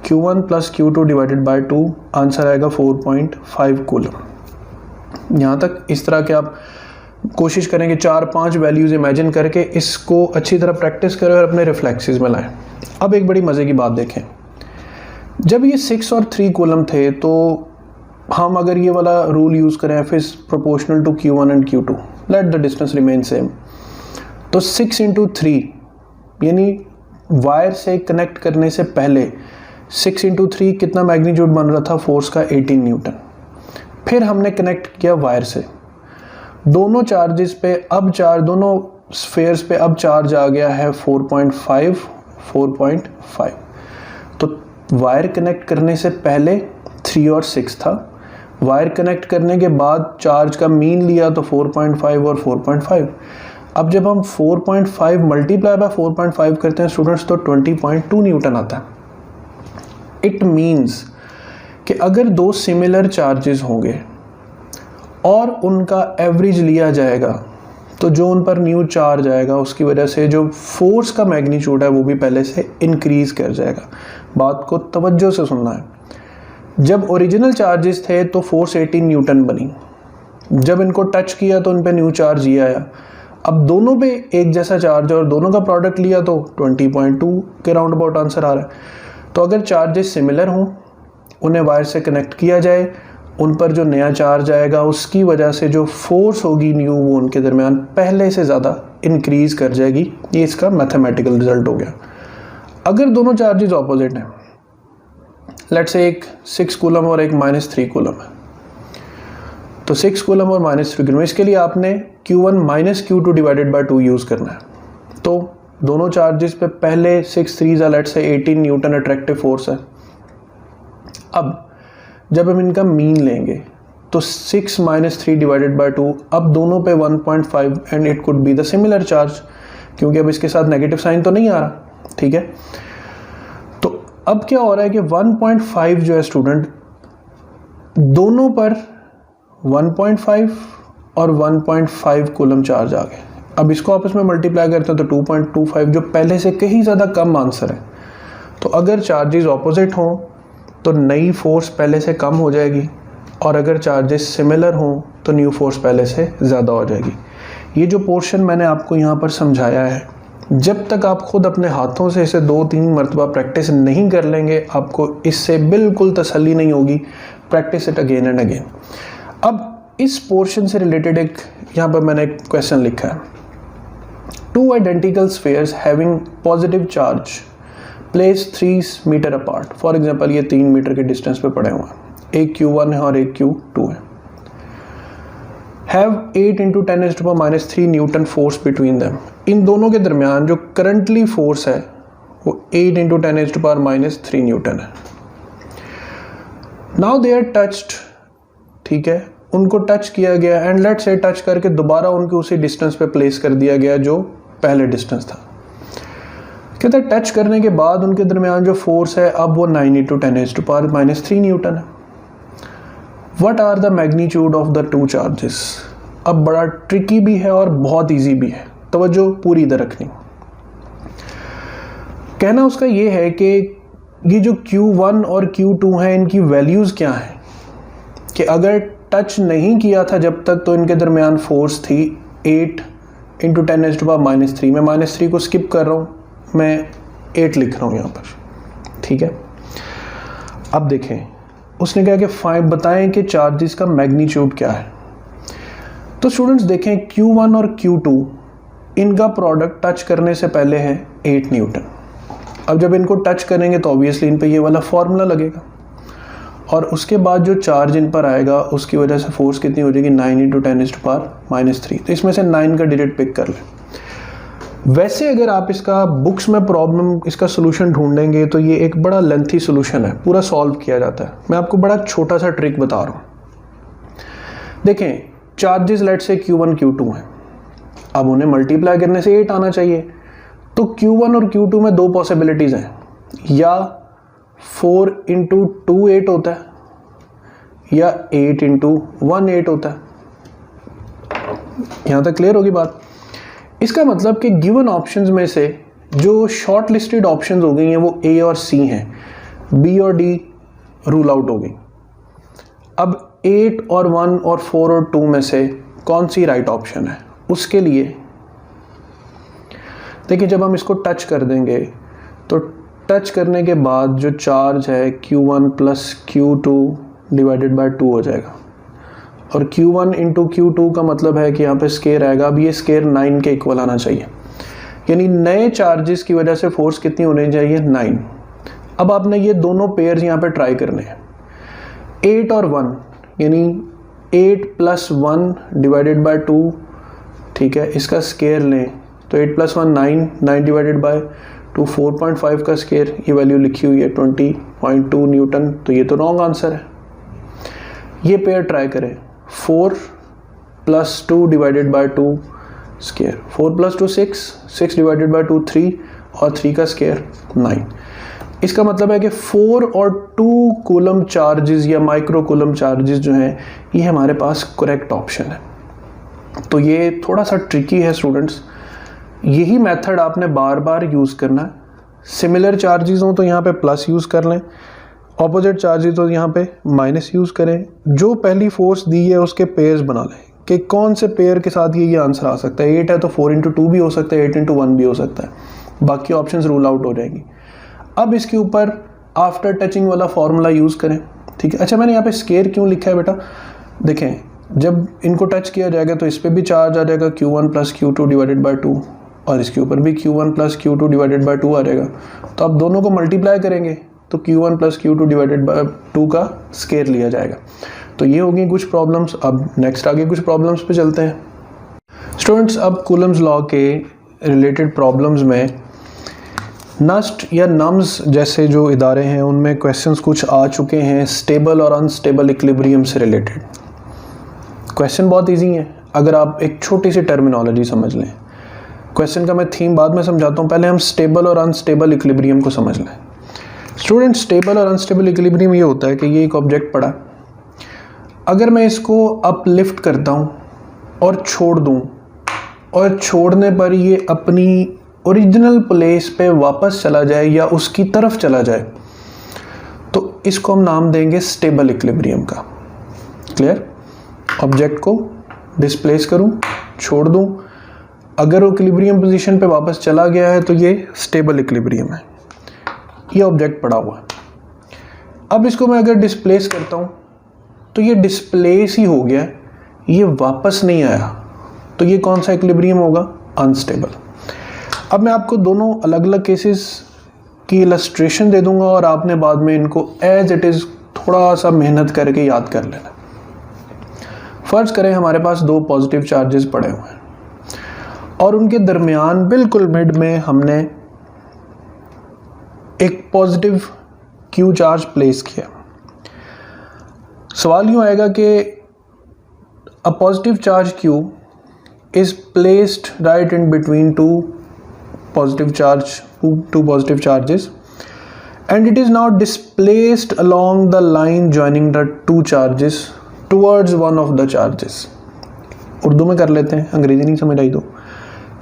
Q1 + Q2 / 2, आंसर आएगा 4.5 कूलम। यहाँ तक इस तरह के आप कोशिश करें कि 4-5 वैल्यूज़ इमेजिन करके इसको अच्छी तरह प्रैक्टिस करें और अपने रिफ्लेक्सेस में लाएं। अब एक बड़ी मज़े की बात देखें, जब ये 6 और 3 कूलम थे तो हम अगर ये वाला रूल यूज़ करें F is proportional to Q1 and Q2, let the distance remain same, तो 6 × 3 यानी वायर से कनेक्ट करने से पहले 6 × 3 कितना मैग्नीट्यूड बन रहा था फोर्स का? 18 न्यूटन। फिर हमने कनेक्ट किया वायर से, दोनों चार्जेस पे अब चार्ज, दोनों स्फीयर्स पे अब चार्ज आ गया है 4.5। तो वायर कनेक्ट करने से पहले 3 और 6 था, वायर कनेक्ट करने के बाद चार्ज का मीन लिया तो 4.5 और 4.5। अब जब हम 4.5 मल्टीप्लाई बाय 4.5 करते हैं स्टूडेंट्स तो 20.2 न्यूटन आता है। इट मीन्स कि अगर दो सिमिलर चार्जेस होंगे और उनका एवरेज लिया जाएगा तो जो उन पर न्यू चार्ज आएगा उसकी वजह से जो फोर्स का मैग्नीट्यूड है वो भी पहले से इंक्रीज कर जाएगा। बात को तवज्जो से सुनना है। जब ओरिजिनल चार्जेस थे तो फोर्स 18 न्यूटन बनी, जब इनको टच किया तो उन पे न्यू चार्ज ये आया। अब दोनों पे एक जैसा चार्ज और दोनों का प्रोडक्ट लिया तो 20.2 के राउंड अबाउट आंसर आ रहा है। तो अगर चार्जेस सिमिलर हों, उन्हें वायर से कनेक्ट किया जाए, उन पर जो नया चार्ज आएगा उसकी वजह से जो फोर्स होगी न्यू वो उनके दरमियान पहले से ज़्यादा इंक्रीज कर जाएगी। ये इसका मैथमेटिकल रिजल्ट हो गया। अगर दोनों चार्जेस ऑपोजिट हैं, लेट्स से एक 6 कूलम और एक -3 कूलम है, तो 6 कूलम और -3 कूलम, इसके लिए आपने Q1 - Q2 / 2 यूज़ करना है। तो दोनों चार्जेस पे पहले 6 3 let's say 18 Newton attractive force है। अब जब हम इनका मीन लेंगे तो 6 - 3 डिवाइडेड बाय 2, अब दोनों पे 1.5 and it could be the similar charge, क्योंकि अब इसके साथ नेगेटिव साइन तो नहीं आ रहा, ठीक है। तो अब क्या हो रहा है कि 1.5 जो है स्टूडेंट, दोनों पर 1.5 और 1.5 कूलम चार्ज आ गए। अब इसको आपस में मल्टीप्लाई करते हैं तो 2.25, जो पहले से कहीं ज़्यादा कम आंसर है। तो अगर चार्जेस ऑपोजिट हों तो नई फोर्स पहले से कम हो जाएगी, और अगर चार्जेस सिमिलर हों तो न्यू फोर्स पहले से ज़्यादा हो जाएगी। ये जो पोर्शन मैंने आपको यहाँ पर समझाया है, जब तक आप खुद अपने हाथों से इसे 2-3 मरतबा प्रैक्टिस नहीं कर लेंगे, आपको इससे बिल्कुल तसल्ली नहीं होगी। Practice it again and again. अब इस पोर्शन से रिलेटेड एक यहाँ पर मैंने एक क्वेश्चन लिखा है। 2 identical spheres having positive charge place 3 metre apart. For example ये 3 मीटर के डिस्टेंस पे पड़े हुए हैं, एक Q1 है और एक Q2 है। Have 8 × 10⁻³ newton force between them. इन दोनों के दरमियान जो करंटली फोर्स है वो 8 × 10⁻³ न्यूटन है। नाउ दे आर टच्ड, ठीक है, उनको टच किया गया एंड लेट्स से टच करके दोबारा उनके उसी डिस्टेंस पे प्लेस कर दिया गया जो पहले डिस्टेंस था। कहते हैं टच करने के बाद उनके दरमियान जो फोर्स है अब वो 9 × 10⁻³ न्यूटन है। What are the magnitude of the 2 charges. अब बड़ा ट्रिकी भी है और बहुत ईजी भी है, तवज्जो पूरी इधर रखनी। कहना उसका ये है कि ये जो Q1 और Q2 हैं, इनकी वैल्यूज़ क्या हैं, कि अगर टच नहीं किया था जब तक तो इनके दरमियान फोर्स थी 8 × 10⁻³ मैं -3 को स्किप कर रहा हूँ, मैं 8 लिख रहा हूँ यहाँ पर, ठीक है। अब देखें उसने कहा कि 5 बताएं कि चार्जेस का मैग्नीट्यूड क्या है। तो स्टूडेंट्स देखें Q1 और Q2 इनका प्रोडक्ट टच करने से पहले है 8 न्यूटन। अब जब इनको टच करेंगे तो ऑब्वियसली इन पे ये वाला फॉर्मूला लगेगा, और उसके बाद जो चार्ज इन पर आएगा उसकी वजह से फोर्स कितनी हो जाएगी 9 × 10⁻³ तो इसमें से 9 का डिजिट पिक कर लें। वैसे अगर आप इसका बुक्स में प्रॉब्लम इसका सोल्यूशन ढूंढेंगे तो ये एक बड़ा लेंथी सोल्यूशन है, पूरा सॉल्व किया जाता है। मैं आपको बड़ा छोटा सा ट्रिक बता रहा हूँ। देखें चार्जेस लेट से Q1 Q2 हैं, अब उन्हें मल्टीप्लाई करने से 8 आना चाहिए। तो Q1 और Q2 में 2 पॉसिबिलिटीज़ हैं, या 4 × 2 8 होता है, या 8 × 1 8 होता है। यहाँ तक क्लियर होगी बात। इसका मतलब कि गिवन ऑप्शंस में से जो शॉर्ट लिस्टेड ऑप्शंस हो गई हैं वो A और C हैं, B और D रूल आउट हो गई। अब 8 और 1 और 4 और 2 में से कौन सी राइट ऑप्शन है, उसके लिए देखिए जब हम इसको टच कर देंगे तो टच करने के बाद जो चार्ज है Q1 + Q2 डिवाइडेड बाय 2 हो जाएगा, और Q1 × Q2 का मतलब है कि यहाँ पे स्केयर आएगा। अब ये स्केयर 9 के इक्वल आना चाहिए, यानी नए चार्जेस की वजह से फोर्स कितनी होनी चाहिए 9। अब आपने ये दोनों पेयर्स यहाँ पे ट्राई करने हैं, 8 और 1, यानी 8 + 1 डिवाइडेड बाय 2, ठीक है, इसका स्केयर लें तो 8 + 1 9, 9 डिवाइडेड बाय 2 4.5 का स्केयर, ये वैल्यू लिखी हुई है 20.2 न्यूटन, तो ये तो रॉन्ग आंसर है। ये पेयर ट्राई करें, 4 + 2 divided by 2 square, 4 + 2 6, 6 divided by 2 3, और 3 का स्केयर 9। इसका मतलब है कि 4 और 2 कूलम चार्जेस या माइक्रो कूलम चार्जेस जो हैं ये हमारे पास करेक्ट ऑप्शन है। तो ये थोड़ा सा ट्रिकी है स्टूडेंट्स, यही मेथड आपने बार बार यूज़ करना है। सिमिलर चार्जेस हो तो यहाँ पे प्लस यूज़ कर लें, ऑपोजिट चार्जेस तो यहाँ पे माइनस यूज़ करें। जो पहली फोर्स दी है उसके पेयर्स बना लें कि कौन से पेयर के साथ ये आंसर आ सकता है। 8 है तो 4 × 2 भी हो सकता है, 8 × 1 भी हो सकता है, बाकी ऑप्शंस रूल आउट हो जाएंगी। अब इसके ऊपर आफ्टर टचिंग वाला फार्मूला यूज़ करें, ठीक है। अच्छा मैंने यहाँ पे स्केयर क्यों लिखा है बेटा, देखें जब इनको टच किया जाएगा तो इस पर भी चार्ज आ जाएगा Q1 + Q2 डिवाइडेड बाय 2, और इसके ऊपर भी Q1 + Q2 डिवाइडेड बाय 2 आ जाएगा। तो अब दोनों को मल्टीप्लाई करेंगे तो Q1 + Q2 डिवाइडेड बाय 2 का स्केयर लिया जाएगा। तो ये हो गई कुछ प्रॉब्लम्स। अब नेक्स्ट आगे कुछ प्रॉब्लम्स पे चलते हैं स्टूडेंट्स। अब कूलम्स लॉ के रिलेटेड प्रॉब्लम्स में नस्ट या नम्स जैसे जो इदारे हैं उनमें क्वेश्चंस कुछ आ चुके हैं स्टेबल और अनस्टेबल इक्विलिब्रियम से रिलेटेड। क्वेश्चन बहुत इजी है अगर आप एक छोटी सी टर्मिनोलॉजी समझ लें। क्वेश्चन का मैं थीम बाद में समझाता हूँ, पहले हम स्टेबल और अनस्टेबल इक्विलिब्रियम को समझ लें। स्टूडेंट, स्टेबल और अनस्टेबल इक्विलिब्रियम ये होता है कि ये एक ऑब्जेक्ट पड़ा, अगर मैं इसको अपलिफ्ट करता हूँ और छोड़ दूँ और छोड़ने पर ये अपनी ओरिजिनल प्लेस पे वापस चला जाए या उसकी तरफ चला जाए तो इसको हम नाम देंगे स्टेबल इक्विलिब्रियम का। क्लियर? ऑब्जेक्ट को डिस्प्लेस करूं, छोड़ दूं, अगर वो इक्विलिब्रियम पोजीशन पे वापस चला गया है तो ये स्टेबल इक्विलिब्रियम है। ये ऑब्जेक्ट पड़ा हुआ है। अब इसको मैं अगर डिस्प्लेस करता हूं तो ये डिस्प्लेस ही हो गया, ये वापस नहीं आया, तो ये कौन सा इक्विलिब्रियम होगा? अनस्टेबल। अब मैं आपको दोनों अलग अलग केसेस की इलस्ट्रेशन दे दूंगा और आपने बाद में इनको एज इट इज़ थोड़ा सा मेहनत करके याद कर लेना। फर्ज करें हमारे पास दो पॉजिटिव चार्जेस पड़े हुए हैं और उनके दरमियान बिल्कुल मिड में हमने एक पॉजिटिव क्यू चार्ज प्लेस किया। सवाल यूँ आएगा कि a positive charge Q is placed right in between two positive charges and it is now displaced along the line joining the two charges towards one of the charges। Urdu में कर लेते हैं, अंग्रेजी नहीं समझ आई तो,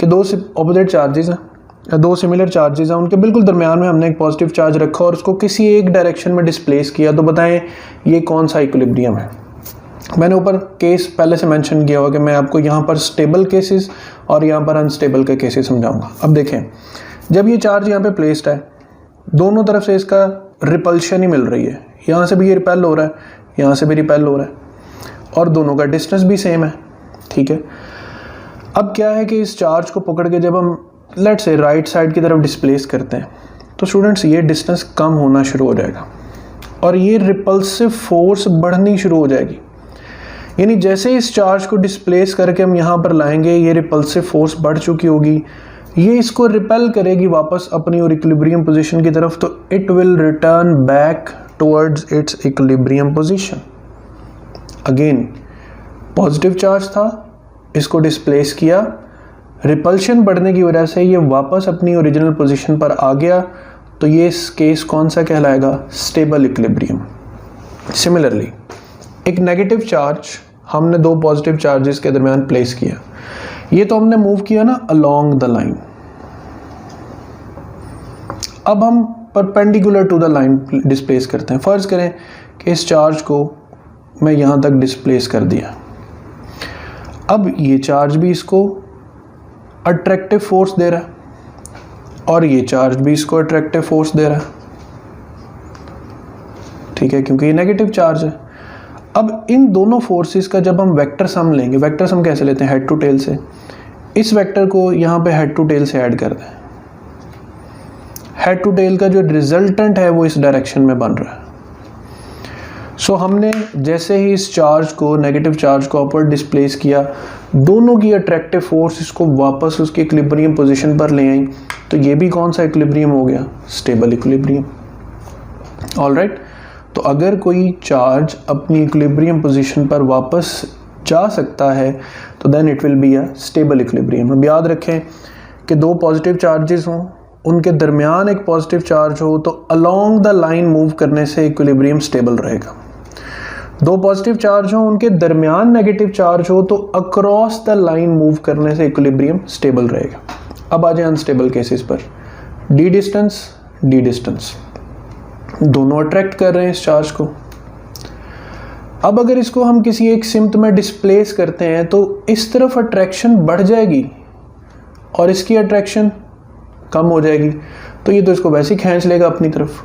कि दो ऑपोजिट चार्जेस हैं, दो सिमिलर चार्जेस हैं, उनके बिल्कुल दरमियान में हमने एक पॉजिटिव चार्ज रखा और उसको किसी एक डायरेक्शन में डिस्प्लेस किया। तो बताएं ये कौन सा इक्विलिब्रियम है? मैंने ऊपर केस पहले से मेंशन किया हुआ कि मैं आपको यहाँ पर स्टेबल केसेस और यहाँ पर अनस्टेबल के केसेस समझाऊंगा। अब देखें, जब ये चार्ज यहाँ पे प्लेस्ड है, दोनों तरफ से इसका रिपल्शन ही मिल रही है, यहाँ से भी ये रिपेल हो रहा है, यहाँ से भी रिपेल हो रहा है और दोनों का डिस्टेंस भी सेम है। ठीक है, अब क्या है कि इस चार्ज को पकड़ के जब हम लेट से राइट साइड की तरफ डिस्प्लेस करते हैं तो स्टूडेंट्स ये डिस्टेंस कम होना शुरू हो जाएगा और ये रिपल्सिव फोर्स बढ़नी शुरू हो जाएगी। यानी जैसे इस चार्ज को डिस्प्लेस करके हम यहाँ पर लाएंगे, ये रिपल्सिव फोर्स बढ़ चुकी होगी, ये इसको रिपेल करेगी वापस अपनी और इक्विलिब्रियम पोजीशन की तरफ, तो it will return back towards it's equilibrium position. Again positive charge था, इसको डिस्प्लेस किया, रिपल्शन बढ़ने की वजह से ये वापस अपनी ओरिजिनल पोजीशन पर आ गया, तो ये केस कौन सा कहलाएगा? Stable equilibrium. सिमिलरली एक नेगेटिव चार्ज हमने दो पॉजिटिव चार्जेस के दरमियान प्लेस किया, ये तो हमने मूव किया ना अलोंग द लाइन। अब हम perpendicular to the line displace करते हैं। फर्ज करें कि इस चार्ज को मैं यहाँ तक डिस्प्लेस कर दिया, अब ये चार्ज भी इसको अट्रैक्टिव फोर्स दे रहा है और ये चार्ज भी इसको अट्रैक्टिव फोर्स दे रहा है। ठीक है, क्योंकि ये नेगेटिव चार्ज है। अब इन दोनों फोर्सेस का जब हम वेक्टर सम लेंगे, वेक्टर सम कैसे लेते हैं? हेड टू टेल से। इस वेक्टर को यहाँ पे हेड टू टेल से ऐड कर दें, हेड टू टेल का जो रिजल्टेंट है वो इस डायरेक्शन में बन रहा है। सो हमने जैसे ही इस चार्ज को, नेगेटिव चार्ज को अपवर्ड डिस्प्लेस किया, दोनों की अट्रैक्टिव फोर्स इसको वापस उसके इक्विलिब्रियम पोजीशन पर ले आई, तो ये भी कौन सा इक्विलिब्रियम हो गया? Stable equilibrium. ऑलराइट, तो अगर कोई चार्ज अपनी इक्विलिब्रियम पोजीशन पर वापस जा सकता है तो then it will be a stable equilibrium. अब याद रखें कि दो पॉजिटिव चार्जेस हों, उनके दरमियान एक पॉजिटिव चार्ज हो, तो अलोंग द लाइन मूव करने से इक्विलिब्रियम स्टेबल रहेगा। दो पॉजिटिव चार्ज हो, उनके दरमियान नेगेटिव चार्ज हो, तो अक्रॉस द लाइन मूव करने से इक्विलिब्रियम स्टेबल रहेगा। अब आ जाए अनस्टेबल केसेस पर। डी डिस्टेंस दोनों अट्रैक्ट कर रहे हैं इस चार्ज को। अब अगर इसको हम किसी एक सिम्त में डिस्प्लेस करते हैं तो इस तरफ अट्रैक्शन बढ़ जाएगी और इसकी अट्रैक्शन कम हो जाएगी, तो ये तो इसको वैसे ही खींच लेगा अपनी तरफ,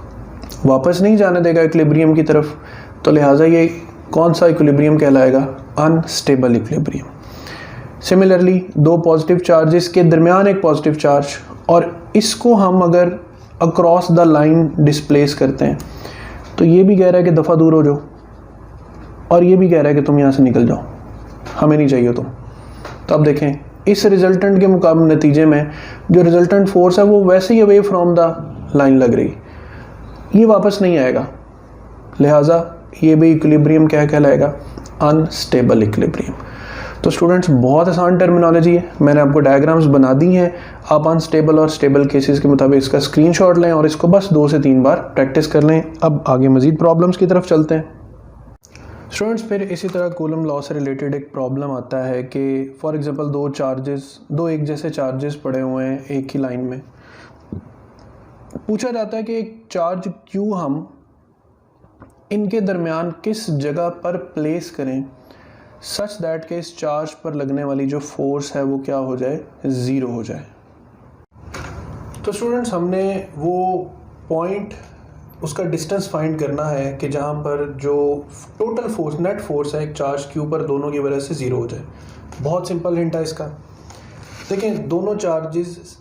वापस नहीं जाने देगा इक्विलिब्रियम की तरफ। तो लिहाजा ये कौन सा इक्विलिब्रियम कहलाएगा? Unstable equilibrium. सिमिलरली दो पॉजिटिव चार्जेस के दरमियान एक पॉजिटिव चार्ज, और इसको हम अगर अक्रॉस द लाइन डिस्प्लेस करते हैं तो ये भी कह रहा है कि दफ़ा दूर हो जाओ और ये भी कह रहा है कि तुम यहाँ से निकल जाओ, हमें नहीं चाहिए तुम। तो अब देखें इस रिजल्टेंट के मुकाबले नतीजे में जो रिजल्टेंट फोर्स है वो वैसे ही अवे फ्रॉम द लाइन लग रही, ये वापस नहीं आएगा, लिहाजा ये भी इक्विलिब्रियम क्या कहलाएगा, अनस्टेबल इक्विलिब्रियम। तो स्टूडेंट्स बहुत आसान टर्मिनोलॉजी है, मैंने आपको डायग्राम्स बना दी हैं, आप अनस्टेबल और स्टेबल केसेस के मुताबिक इसका स्क्रीनशॉट लें और इसको बस 2 से 3 बार प्रैक्टिस कर लें। अब आगे मज़ीद प्रॉब्लम्स की तरफ चलते हैं। स्टूडेंट्स फिर इसी तरह कूलम लॉ से रिलेटेड एक प्रॉब्लम आता है कि फॉर एग्जांपल दो एक जैसे चार्जेस पड़े हुए हैं एक ही लाइन में। पूछा जाता है कि एक चार्ज क्यू हम इनके दरमियान किस जगह पर प्लेस करें सच दैट के इस चार्ज पर लगने वाली जो फोर्स है वो क्या हो जाए, 0 हो जाए। तो स्टूडेंट्स हमने वो पॉइंट, उसका डिस्टेंस फाइंड करना है कि जहाँ पर जो टोटल फोर्स, नेट फोर्स है एक चार्ज क्यू पर, दोनों की वजह से 0 हो जाए। बहुत सिंपल हिंट है इसका। देखें दोनों चार्जेस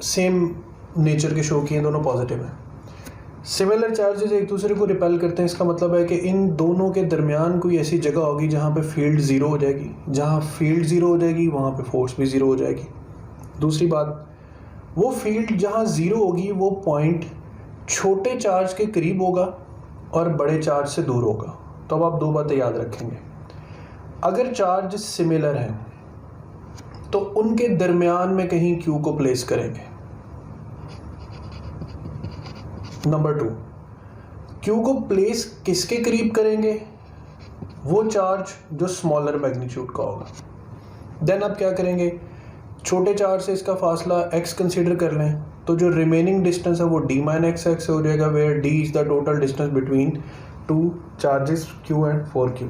सेम नेचर के शो किए, दोनों पॉजिटिव हैं। सिमिलर चार्जेस एक दूसरे को रिपेल करते हैं, इसका मतलब है कि इन दोनों के दरमियान कोई ऐसी जगह होगी जहाँ पे फील्ड 0 हो जाएगी। जहाँ फील्ड 0 हो जाएगी वहाँ पे फोर्स भी 0 हो जाएगी। दूसरी बात, वो फील्ड जहाँ 0 होगी वो पॉइंट छोटे चार्ज के करीब होगा और बड़े चार्ज से दूर होगा। तो अब आप 2 बातें याद रखेंगे, अगर चार्ज सिमिलर हैं तो उनके दरमियान में कहीं क्यू को प्लेस करेंगे। नंबर 2, क्यू को प्लेस किसके करीब करेंगे, वो चार्ज जो स्मॉलर मैग्नीट्यूड का होगा। देन आप क्या करेंगे, छोटे चार्ज से इसका फासला x कंसीडर कर लें, तो जो रिमेनिंग डिस्टेंस है वो d माइनस x हो जाएगा, where d is the total distance between 2 charges q and 4q।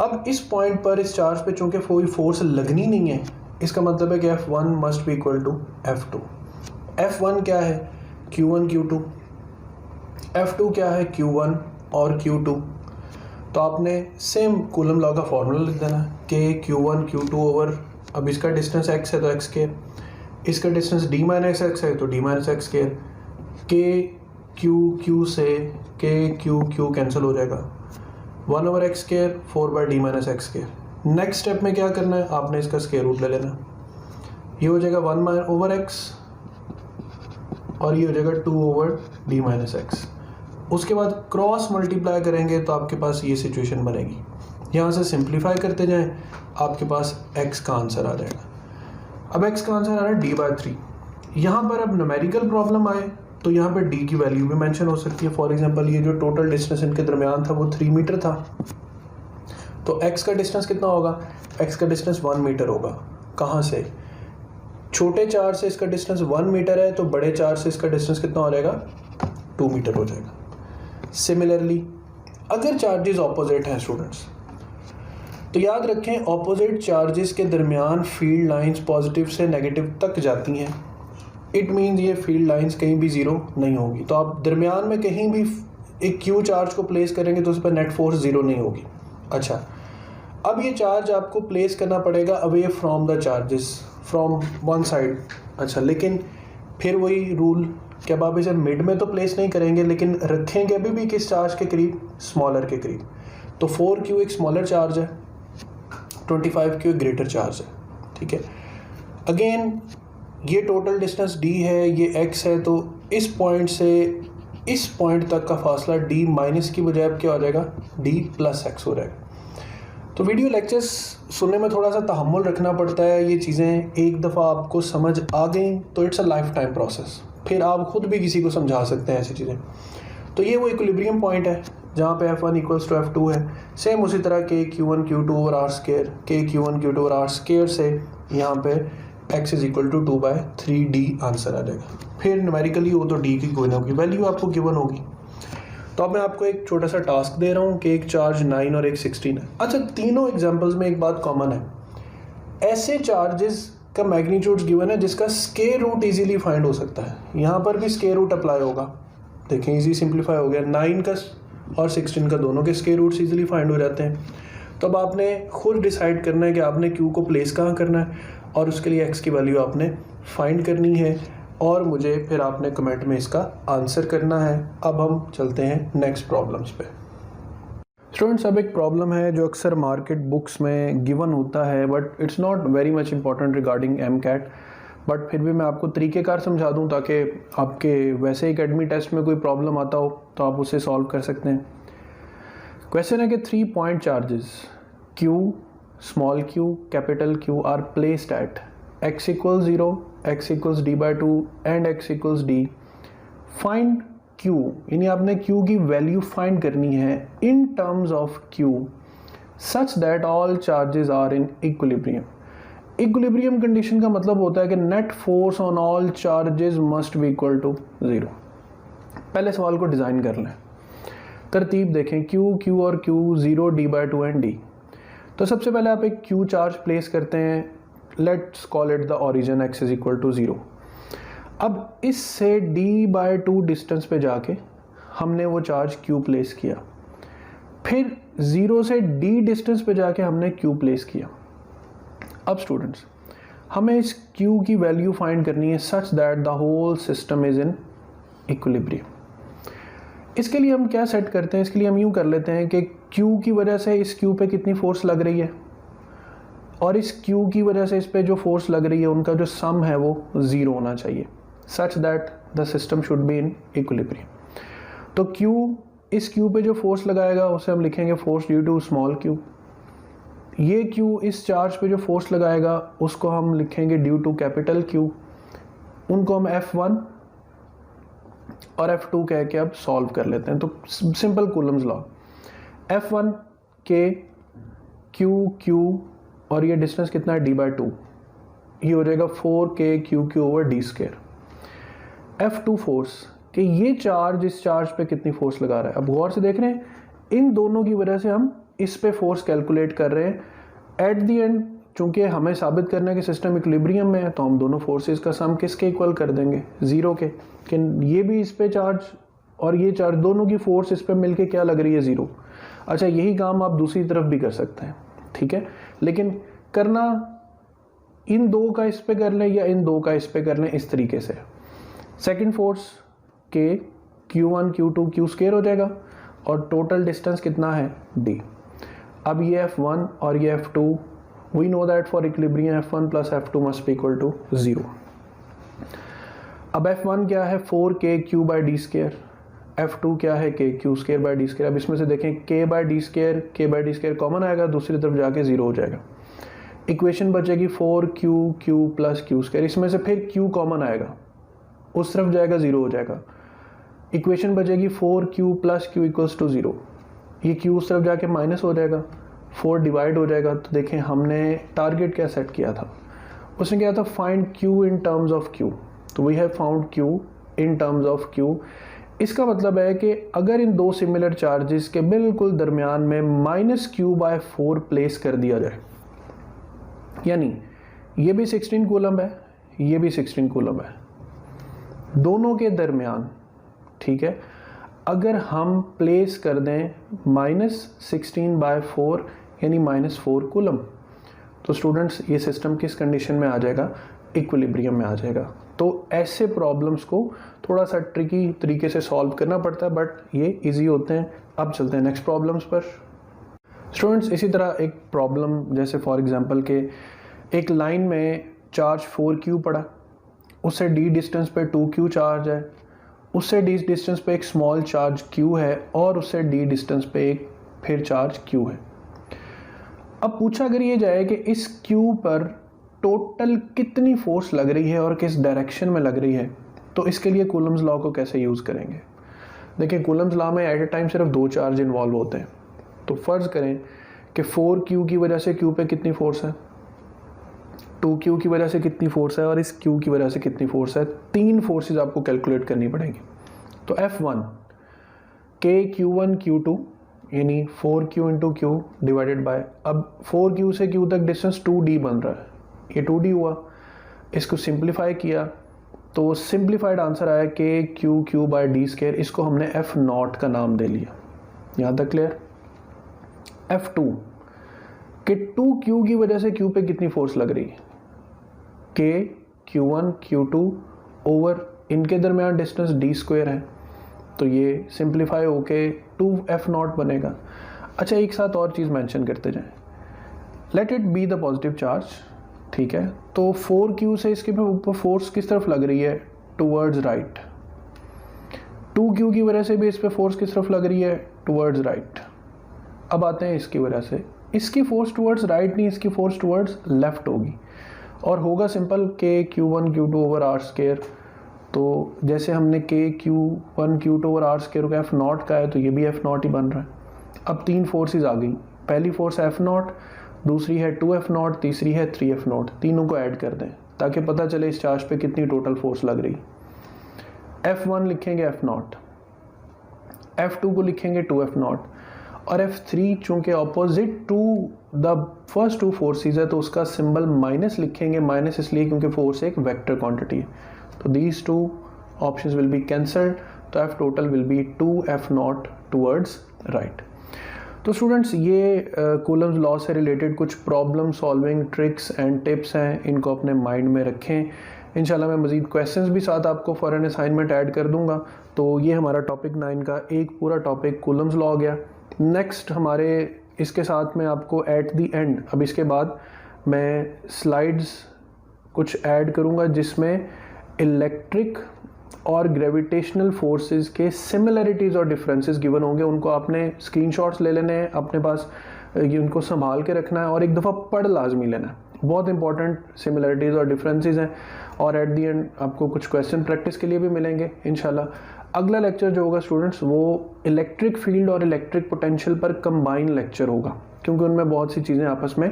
अब इस पॉइंट पर इस चार्ज पे चूंकि कोई फोर्स लगनी नहीं है, इसका मतलब है कि F1 must be equal to F2। F1 क्या है, Q1 Q2, F2 क्या है, Q1 और Q2। तो आपने सेम कूलम लॉ का फॉर्मूला लिख देना कि Q1 Q2 ओवर, अब इसका डिस्टेंस x है तो x स्क्वायर, इसका डिस्टेंस d माइनस x है तो d minus x square, k q से k q कैंसिल हो जाएगा, 1 over x square 4 by D minus x square. Next step में क्या करना है, आपने इसका स्क्वायर रूट ले लेना, ये हो जाएगा 1 ओवर x और ये हो जाएगा 2 ओवर डी माइनस एक्स। उसके बाद क्रॉस मल्टीप्लाई करेंगे तो आपके पास ये सिचुएशन बनेगी। यहाँ से सिंप्लीफाई करते जाएं, आपके पास x का आंसर आ जाएगा। अब x का आंसर आ रहा है d/3। यहाँ पर अब न्यूमेरिकल प्रॉब्लम आए तो यहाँ पर d की वैल्यू भी मेंशन हो सकती है। फॉर एग्जांपल ये जो टोटल डिस्टेंस इनके दरमियान था वो 3 मीटर था, तो x का डिस्टेंस कितना होगा, x का डिस्टेंस 1 मीटर होगा। कहाँ से, छोटे चार्ज से इसका डिस्टेंस 1 मीटर है, तो बड़े चार्ज से इसका डिस्टेंस कितना हो जाएगा, 2 मीटर हो जाएगा। सिमिलरली अगर चार्जेस ऑपोजिट हैं स्टूडेंट्स, तो याद रखें ऑपोजिट चार्जेस के दरमियान फील्ड लाइंस पॉजिटिव से नेगेटिव तक जाती हैं। इट मीन्स ये फील्ड लाइंस कहीं भी 0 नहीं होगी। तो आप दरमियान में कहीं भी एक क्यू चार्ज को प्लेस करेंगे तो उस पर नेट फोर्स 0 नहीं होगी। अच्छा, अब ये चार्ज आपको प्लेस करना पड़ेगा away from the charges from one side. अच्छा, लेकिन फिर वही रूल कि अब आप इसे मिड में तो प्लेस नहीं करेंगे, लेकिन रखेंगे अभी भी किस चार्ज के करीब, स्मॉलर के करीब। तो 4q एक स्मॉलर चार्ज है, 25q एक ग्रेटर चार्ज है, ठीक है। अगेन ये टोटल डिस्टेंस d है, ये x है, तो इस पॉइंट से इस पॉइंट तक का फासला d माइनस की बजाय अब क्या हो जाएगा, d प्लस x हो जाएगा। तो वीडियो लेक्चर्स सुनने में थोड़ा सा तहम्मुल रखना पड़ता है। ये चीज़ें एक दफ़ा आपको समझ आ गई तो it's a life time process, फिर आप खुद भी किसी को समझा सकते हैं ऐसी चीज़ें। तो ये वो इक्विलिब्रियम पॉइंट है जहाँ पे F1 इक्वल्स टू F2 है। सेम उसी तरह k Q1 Q2 over R square, k Q1 Q2 over R square से यहाँ पे x is equal to 2/3d answer आ जाएगा। फिर न्यूमेरिकली वो तो d की कोई ना कोई वैल्यू आपको गिवन होगी। तो अब मैं आपको एक छोटा सा टास्क दे रहा हूँ कि एक चार्ज 9 और एक 16 है। अच्छा, तीनों एग्जाम्पल्स में एक बात कॉमन है, ऐसे चार्जेस का मैग्नीट्यूड गिवन है जिसका स्क्वायर रूट इजीली फाइंड हो सकता है। यहाँ पर भी स्क्वायर रूट अप्लाई होगा, देखें इजी सिंप्लीफाई हो गया, 9 का और 16 का दोनों के स्क्वायर रूट्स इजीली फाइंड हो जाते हैं। तो अब आपने खुद डिसाइड करना है कि आपने क्यू को प्लेस कहाँ करना है और उसके लिए एक्स की वैल्यू आपने फाइंड करनी है और मुझे फिर आपने कमेंट में इसका आंसर करना है। अब हम चलते हैं नेक्स्ट प्रॉब्लम्स पे। स्टूडेंट्स, अब एक प्रॉब्लम है जो अक्सर मार्केट बुक्स में गिवन होता है, but it's not very much important regarding MCAT, but फिर भी मैं आपको तरीक़ेकार समझा दूं ताकि आपके वैसे एकेडमी टेस्ट में कोई प्रॉब्लम आता हो तो आप उसे सॉल्व कर सकते हैं। क्वेश्चन है कि 3 point charges Q, small q, capital Q are placed at x = 0, x = d/2 and x = d। Find Q, यानी आपने Q की वैल्यू फाइंड करनी है in terms of Q such that all charges are in equilibrium. Equilibrium condition का मतलब होता है कि net force on all charges must be equal to 0। पहले सवाल को डिज़ाइन कर लें, तरतीब देखें, Q और Q 0, d/2 एंड d। तो सबसे पहले आप एक Q चार्ज प्लेस करते हैं, let's call it the origin x = 0। अब इससे d/2 डिस्टेंस पे जाके हमने वो चार्ज Q प्लेस किया, फिर 0 से d डिस्टेंस पे जाके हमने Q प्लेस किया। अब स्टूडेंट्स, हमें इस Q की वैल्यू फाइंड करनी है such that the whole system is in equilibrium. इसके लिए हम क्या सेट करते हैं, इसके लिए हम यूँ कर लेते हैं कि Q की वजह से इस Q पे कितनी फोर्स लग रही है और इस Q की वजह से इस पे जो फोर्स लग रही है उनका जो सम है वो 0 होना चाहिए सच that the system should be in equilibrium. तो Q, इस Q पे जो फोर्स लगाएगा उसे हम लिखेंगे force due to small q। ये Q इस चार्ज पे जो फोर्स लगाएगा उसको हम लिखेंगे ड्यू टू कैपिटल Q। उनको हम F1 और F2 कह के अब सॉल्व कर लेते हैं। तो सिंपल कूलम्स लॉ, F1 के Q और ये डिस्टेंस कितना है d/2, ये हो जाएगा 4k Q/d²। F2 फोर्स कि ये चार्ज इस चार्ज पे कितनी फोर्स लगा रहा है। अब गौर से देख रहे हैं, इन दोनों की वजह से हम इस पे फोर्स कैलकुलेट कर रहे हैं। एट दी एंड चूंकि हमें साबित करना है कि सिस्टम इक्विलिब्रियम में है तो हम दोनों फोर्सेस का सम किसके इक्वल कर देंगे, 0 के। कि ये भी इस पे चार्ज और ये चार्ज, दोनों की फोर्स इस पे मिलके क्या लग रही है, 0। अच्छा, यही काम आप दूसरी तरफ भी कर सकते हैं, ठीक है, लेकिन करना इन दो का इस पे कर लें या इन दो का इस पे कर लें, इस तरीके से। सेकंड फोर्स के Q1 Q2 Q² हो जाएगा और टोटल डिस्टेंस कितना है, d। अब ये F1 और ये F2, we know that for equilibrium F1 + F2 must be equal to 0। अब F1 क्या है, 4k Q/d², F2 क्या है, k Q² d²। अब इसमें से देखें k/d² कॉमन आएगा, दूसरी तरफ जाके 0 हो जाएगा। इक्वेशन बचेगी 4q + Q², इसमें से फिर Q कॉमन आएगा, उस तरफ जाएगा 0 हो जाएगा। इक्वेशन बचेगी 4q + Q = 0, ये Q उस तरफ जाके माइनस हो जाएगा, 4 डिवाइड हो जाएगा। तो देखें हमने टारगेट क्या सेट किया था, उसने क्या था, find Q in terms of Q। तो we have found Q in terms of Q। इसका मतलब है कि अगर इन दो सिमिलर चार्जेस के बिल्कुल दरमियान में -Q/4 प्लेस कर दिया जाए, यानी ये भी 16 कूलम है, ये भी 16 कूलम है, दोनों के दरमियान, ठीक है, अगर हम प्लेस कर दें -16/4 यानी -4 कूलम, तो स्टूडेंट्स ये सिस्टम किस कंडीशन में आ जाएगा, इक्विलिब्रियम में आ जाएगा। तो ऐसे प्रॉब्लम्स को थोड़ा सा ट्रिकी तरीके से सॉल्व करना पड़ता है, बट ये इजी होते हैं। अब चलते हैं नेक्स्ट प्रॉब्लम्स पर। स्टूडेंट्स, इसी तरह एक प्रॉब्लम, जैसे फॉर एग्जांपल के एक लाइन में चार्ज 4q पड़ा, उससे d डिस्टेंस पे 2q चार्ज है, उससे d डिस्टेंस पे एक स्मॉल चार्ज q है और उससे d डिस्टेंस पे एक फिर चार्ज q है। अब पूछा अगर ये जाए कि इस q पर टोटल कितनी फोर्स लग रही है और किस डायरेक्शन में लग रही है, तो इसके लिए कूलम्स लॉ को कैसे यूज़ करेंगे। देखिए, कूलम्स लॉ में एट ए टाइम सिर्फ 2 चार्ज इन्वॉल्व होते हैं। तो फ़र्ज़ करें कि 4q की वजह से q पे कितनी फोर्स है, 2q की वजह से कितनी फोर्स है और इस q की वजह से कितनी फोर्स है। 3 फोर्सेस आपको कैलकुलेट करनी पड़ेगी। तो F1 k Q1 Q2 यानी 4q × q डिवाइडेड बाय, अब 4q से q तक डिस्टेंस 2d बन रहा है, ये 2d हुआ, इसको सिंप्लीफाई किया तो सिंप्लीफाइड आंसर आया k Q/d²। इसको हमने F0 का नाम दे लिया। यहाँ तक क्लियर। F2 कि 2q की वजह से q पे कितनी फोर्स लग रही है, k Q1 Q2 ओवर इनके दरमियान डिस्टेंस d² है, तो ये सिंप्लीफाई होके 2F0 बनेगा। अच्छा, एक साथ और चीज़ मेंशन करते जाएं। Let it be the positive charge, ठीक है, तो 4Q से इसके ऊपर फोर्स किस तरफ लग रही है, टूवर्ड्स राइट। 2Q की वजह से भी इस पर फोर्स किस तरफ लग रही है, टूवर्ड्स राइट। अब आते हैं इसकी वजह से, इसकी फोर्स टूवर्ड्स राइट नहीं, इसकी फोर्स टूवर्ड्स लेफ्ट होगी और होगा simple KQ1 Q2 over are square. तो जैसे हमने KQ1 Q2 over are square का F0 का है तो ये भी F0 ही बन रहा है। अब 3 फोर्सेस आ गई, पहली फोर्स F0, दूसरी है 2F0, तीसरी है 3F0, तीनों को ऐड कर दें ताकि पता चले इस चार्ज पे कितनी टोटल फोर्स लग रही। F1 लिखेंगे F0, F2 को लिखेंगे 2F0 और F3 चूंकि opposite to the first 2 forces है तो उसका सिंबल माइनस लिखेंगे, माइनस इसलिए क्योंकि फोर्स एक वेक्टर क्वांटिटी है। तो these 2 options will be cancelled, तो F total will be 2F0 towards right. तो स्टूडेंट्स ये कूलम्स लॉ से रिलेटेड कुछ problem solving tricks and tips हैं, इनको अपने माइंड में रखें। इंशाल्लाह मैं मज़ीद क्वेश्चंस भी साथ आपको फॉर एन असाइनमेंट ऐड कर दूंगा। तो ये हमारा टॉपिक 9 का एक पूरा टॉपिक कूलम्स लॉ हो गया। नेक्स्ट हमारे इसके साथ में आपको एट द एंड, अब इसके बाद मैं स्लाइड्स कुछ ऐड करूँगा जिसमें इलेक्ट्रिक और ग्रेविटेशनल फोर्सेस के सिमिलरिटीज़ और डिफरेंसेस गिवन होंगे। उनको आपने स्क्रीनशॉट्स ले लेने हैं अपने पास, ये उनको संभाल के रखना है और एक दफ़ा पढ़ लाजमी लेना है। बहुत इंपॉर्टेंट सिमिलरिटीज़ और डिफरेंसेस हैं और एट दी एंड आपको कुछ क्वेश्चन प्रैक्टिस के लिए भी मिलेंगे इंशाल्लाह। अगला लेक्चर जो होगा स्टूडेंट्स वो इलेक्ट्रिक फील्ड और इलेक्ट्रिक पोटेंशियल पर कंबाइन लेक्चर होगा, क्योंकि उनमें बहुत सी चीज़ें आपस में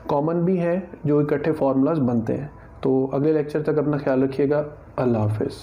कॉमन भी हैं जो इकट्ठे फार्मूलाज बनते हैं। तो अगले लेक्चर तक अपना ख्याल रखिएगा। अल्लाह हाफिज़।